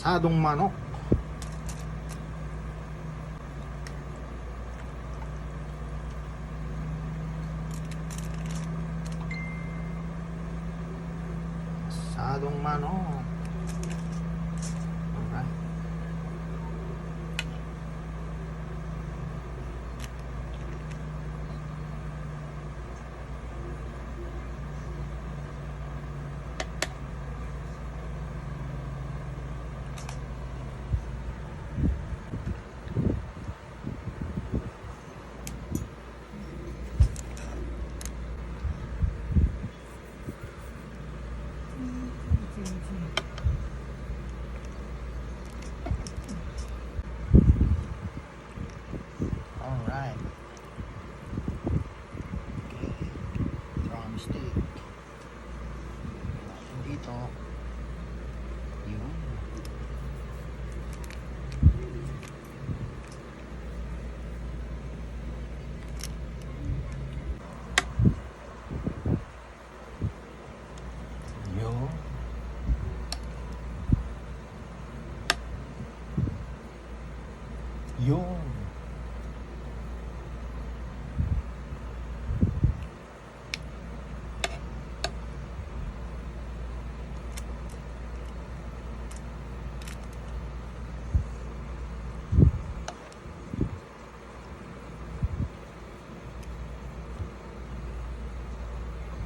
asadong manok. Asadong manok. Alright. Alright. Okay. Drumstick. Dito. Yun. Yun. Yun.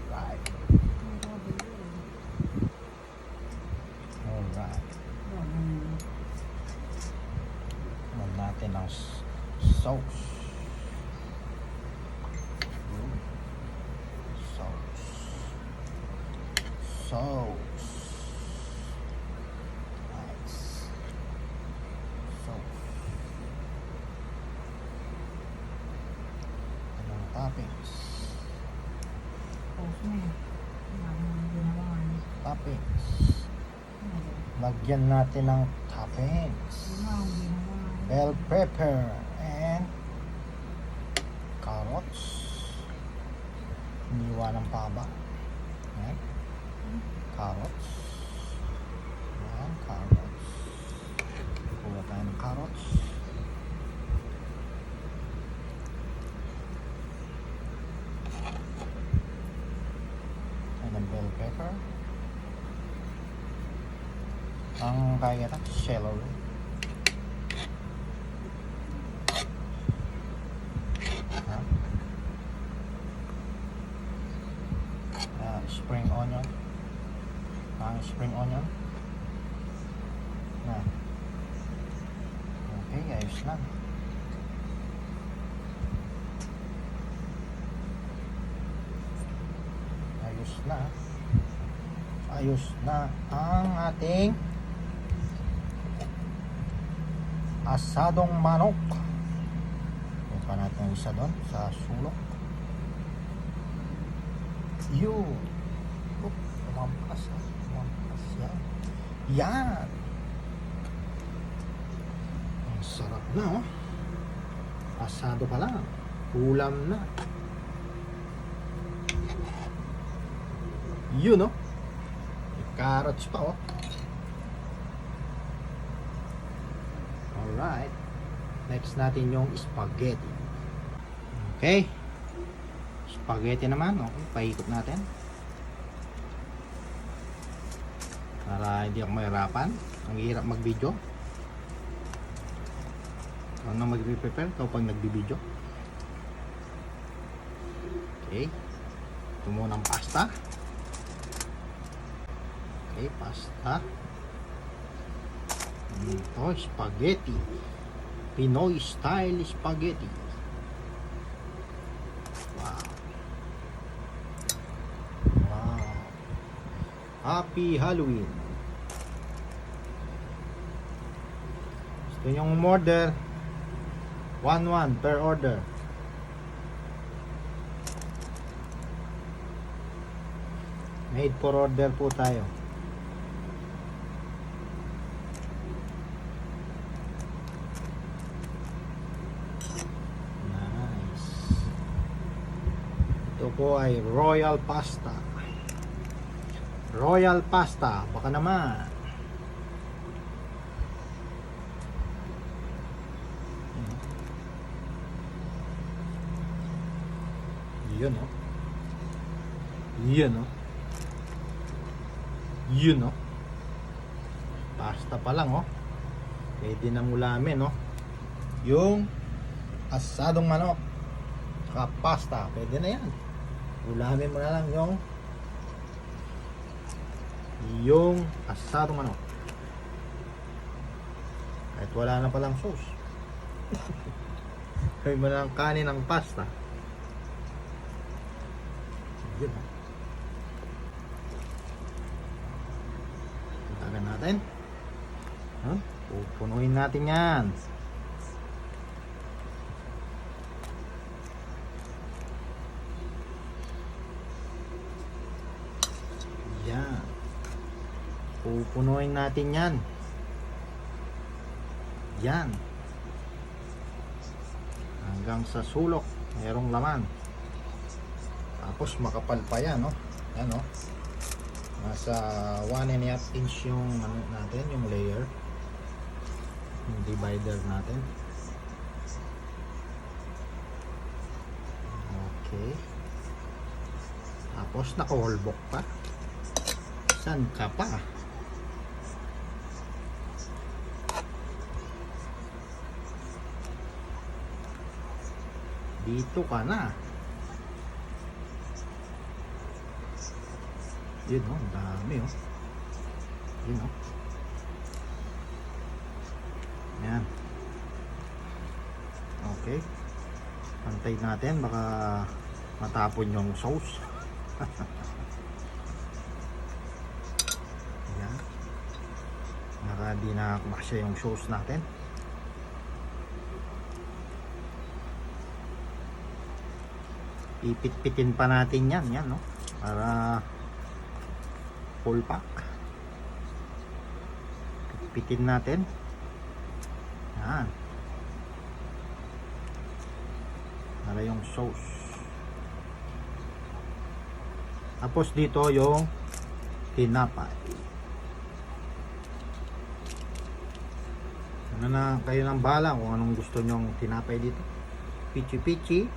Right. Alright. Alam natin ang sauce. Sauce. Sauce. Nice. Sauce. Anong toppings? Toppings. Lagyan natin ng toppings. Bell pepper and carrots. Iniwanan pa ba? Ayan. Carrots. Ayan, carrots. Kuha tayo ng carrots. And then bell pepper. Ang kaya na celery. Spring onion. Spring onion. Na. Okay, ayos na. Ayos na. Ayos na ang ating asadong manok. Ito pa natin ang isa doon sa sulok. Yun. Tumampas yan. Yan. Ang sarap na, oh. Asado pa lang. Ulam na. Yun, oh. May carrots pa, oh. Alright. Next natin yung spaghetti. Okay. Spaghetti naman, okay. Paikot natin. Para hindi ako mahirapan. Ang hirap mag-video. Ikaw na mag-prepare. Ikaw pag nag-video. Okay. Ito muna ang pasta. Okay, pasta. Ito, spaghetti. Pinoy style spaghetti. Wow. Wow. Happy Halloween. Gusto nyong order, 1-1 per order. Made for order po tayo. Nice. Ito po ay royal pasta. Royal pasta, baka naman. Yun oh. Yun oh. Yun oh. Pasta pa lang oh. Pwede nang ulamin oh. Yung asadong manok saka pasta, pwede na yan. Ulamin mo na lang yung asadong manok. Kahit wala na palang sauce. Kaya mo na lang kanin ng pasta. Yun oh. Tagan natin. Huh? Pupunuin natin yan. Yan. Pupunuin natin yan. Yan. Hanggang sa sulok merong laman. Tapos makapal pa yan no? Yan no? Nasa 1.5 inch yung ano natin, yung layer, yung divider natin. Okay. Tapos naka-wallbook pa. San ka pa? Dito ka na. Yun oh, ang dami oh. Yun oh. Yan. Okay. Pantay natin, baka matapon yung sauce. Yan. Baka di na kumasya yung sauce natin. Ipit-pitin pa natin yan, yan no? Para full pack. Pitin natin. Yan. Para yung sauce. Tapos dito yung tinapay. Ano na kayo ng bala kung anong gusto nyong tinapay dito. Pichi-pichi,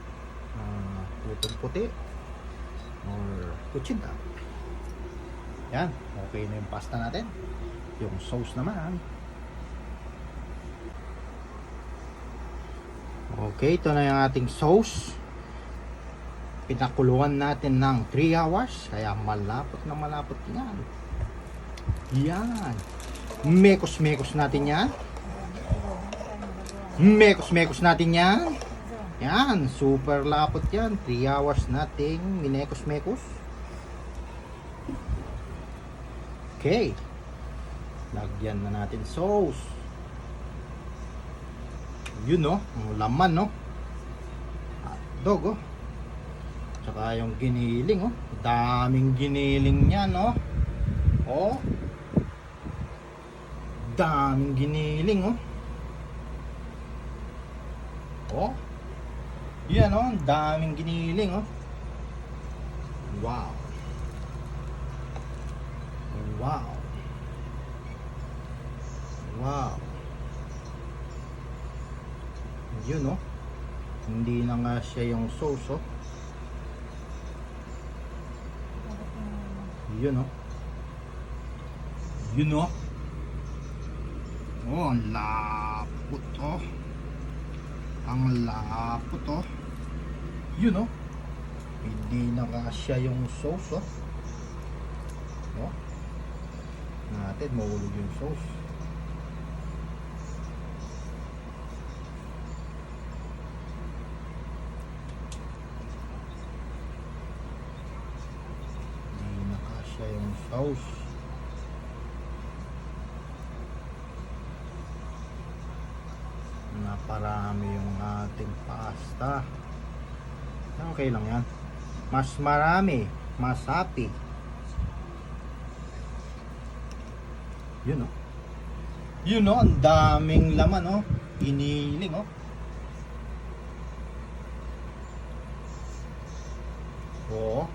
putong puti, or kutsinta. Yan, okay na yung pasta natin. Yung sauce naman. Okay, ito na yung ating sauce. Pinakuluan natin ng 3 hours. Kaya malapot na malapot yan. Yan. Mekos-mekos natin yan. Mekos-mekos natin yan. Yan, super lapot yan. 3 hours nating minekos-mekos. Okay. Lagyan na natin sauce. Yun no, ang laman no. Hotdog oh. Tsaka yung giniling oh. Daming giniling niya no. Oh. Daming giniling oh. Oh. Yan oh, daming giniling oh. Wow. Wow. Wow. Yun oh. Hindi na nga siya yung sauce oh. Yun oh. Yun oh. Oh, ang lapot oh. Ang lapot oh. Yun oh. Hindi na nga siya yung sauce oh. Oh. Natin mahulog yung sauce. Hindi nakasya yung sauce. Naparami yung ating pasta. Okay lang yan. Mas marami, mas happy. Yun oh. Yun oh, ang daming laman oh. Iniling oh. Oh.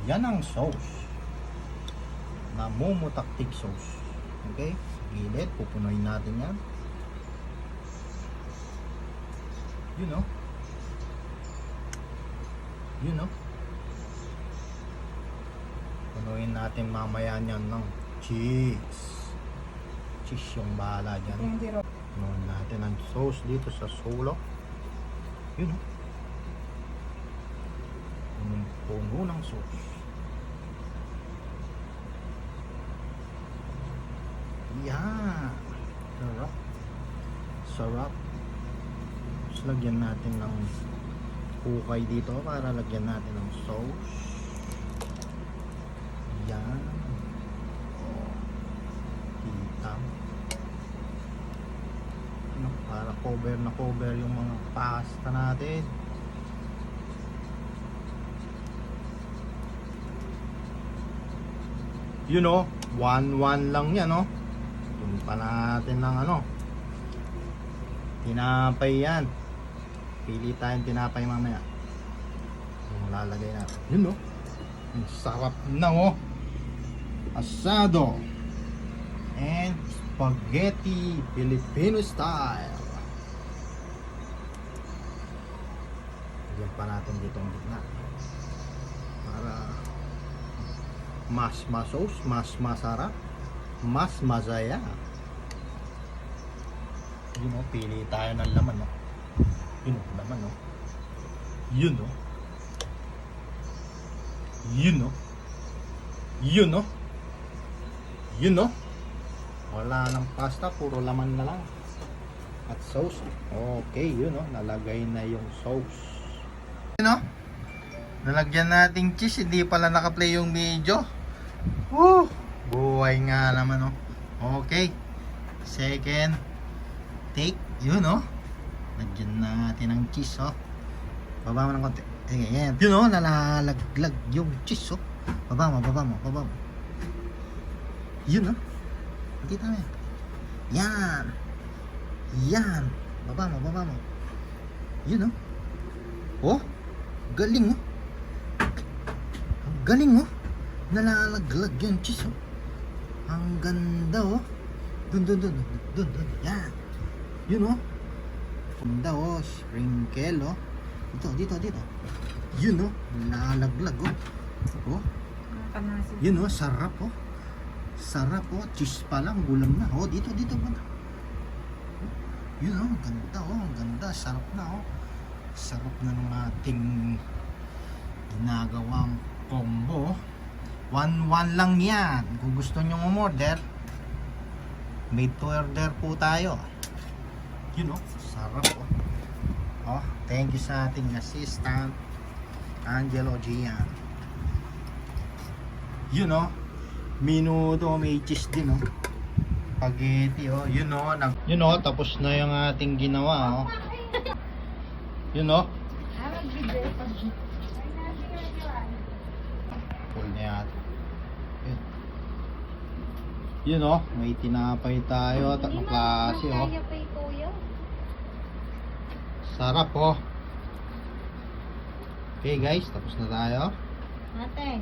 Yan ang sauce. Namumutaktik sauce. Okay? Gilid, pupunuin natin yan. Yun oh. Yun oh. Punuin natin mamaya niyan ng cheese. Cheese yung bahala dyan. Punuin natin ang sauce dito sa solo. Yun oh. Puno ng sauce. Yan. Sarap. Sarap. Tapos lagyan natin ng hukay dito para lagyan natin ng sauce. Yan. Oh. Kita. Ano, para cover na cover yung mga pasta natin. You know, 1-1 lang yan, no? Yun pa natin ng ano. Tinapay yan. Pili tayong tinapay mamaya. Yung lalagay natin. Yun, no? Ang sarap na, oh. Asado. And spaghetti Filipino style. Lagyan pa natin dito ang gitna. Para mas masos, mas masarap, mas masaya. Yun o, pili tayo ng laman, no? Yun o, laman, no? Yun o. Yun o. Yun o. Yun o. Wala ng pasta, puro laman na lang. At sauce. Okay, yun o. Nalagay na yung sauce. Yun o. Nalagyan nating cheese, hindi pala naka-play yung video. Woo! Buhay nga naman, oh. Okay. Second take. Yun, oh. Lagyan natin ng cheese, oh. Baba mo ng konti. Sige, yan. Yun, oh. Nalalaglag yung cheese, oh. Baba mo, baba mo, baba mo. Yun, oh. Nakita mo yan. Yan. Yan. Baba mo, baba mo. Yun, oh. Oh. Galing, oh. Galing, oh. Nalalaglag yung cheese, oh. Ang ganda, oh. Dun. Yan. Yun, oh. Ganda, oh. Sprinkle, oh. Dito. Yun, oh. Nalalaglag, oh. Oh. Yun, oh. Sarap, oh. Sarap, oh. Cheese pa lang. Gulam na. Oh, dito. Yun, oh. Ganda, oh. Ganda. Sarap na, oh. Sarap na ng ating ginagawang combo. 1-1 lang yan. Kung gusto nyo umorder, made to order po tayo. Yun know, sarap oh. Oh, thank you sa ating assistant Angelo Gian. Yun know, minuto may cheese din oh. Spaghetti oh. Yun know, tapos na yung ating ginawa oh. Yun know. Full na yata. Yun oh, may tinapay tayo at ang klase oh. Sarap oh. Okay guys, tapos na tayo. Ate.